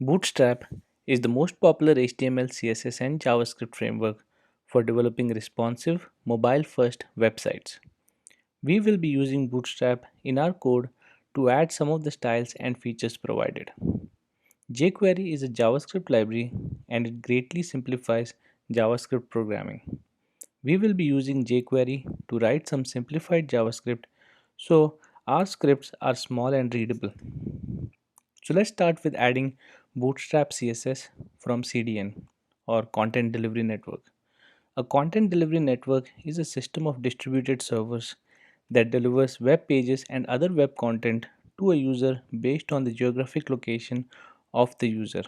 Bootstrap is the most popular HTML, CSS, and JavaScript framework for developing responsive, mobile first websites. We will be using Bootstrap in our code to add some of the styles and features provided. jQuery is a JavaScript library and it greatly simplifies JavaScript programming. We will be using jQuery to write some simplified JavaScript so our scripts are small and readable. So let's start with adding Bootstrap CSS from CDN or Content Delivery Network. A content delivery network is a system of distributed servers that delivers web pages and other web content to a user based on the geographic location of the user,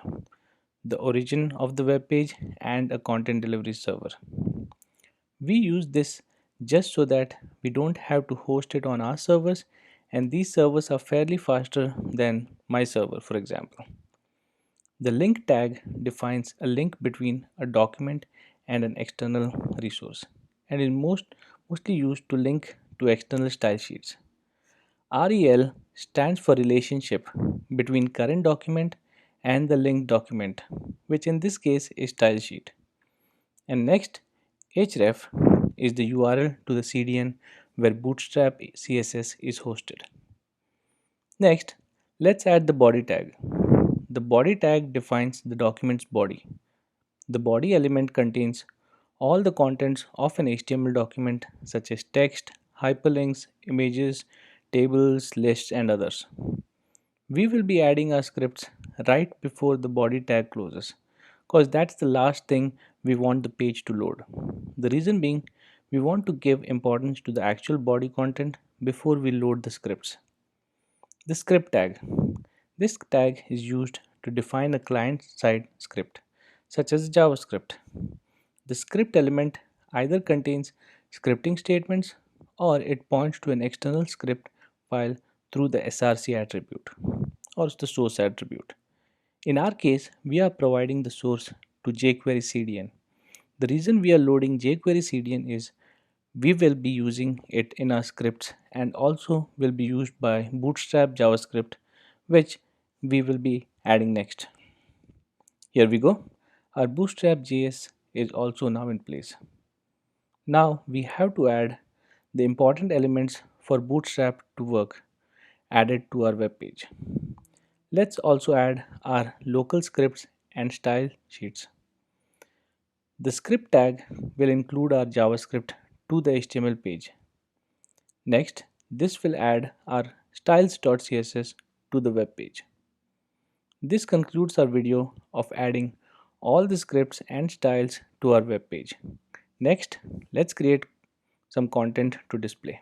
the origin of the web page, and a content delivery server. We use this just so that we don't have to host it on our servers, and these servers are fairly faster than my server, for example. The link tag defines a link between a document and an external resource and is mostly used to link to external style sheets. REL stands for relationship between current document and the linked document, which in this case is style sheet. And next, href is the URL to the CDN where Bootstrap CSS is hosted. Next, let's add the body tag. The body tag defines the document's body. The body element contains all the contents of an HTML document such as text, hyperlinks, images, tables, lists, and others. We will be adding our scripts right before the body tag closes because that's the last thing we want the page to load. The reason being, we want to give importance to the actual body content before we load the scripts. The script tag. This tag is used to define a client side script, such as JavaScript. The script element either contains scripting statements or it points to an external script file through the src attribute or the source attribute. In our case, we are providing the source to jQuery CDN. The reason we are loading jQuery CDN is we will be using it in our scripts and also will be used by Bootstrap JavaScript, which we will be adding next. Here we go. Our Bootstrap JS is also now in place. Now we have to add the important elements for Bootstrap to work added to our web page. Let's also add our local scripts and style sheets. The script tag will include our JavaScript to the HTML page. Next, this will add our styles.css to the web page. This concludes our video of adding all the scripts and styles to our web page. Next, let's create some content to display.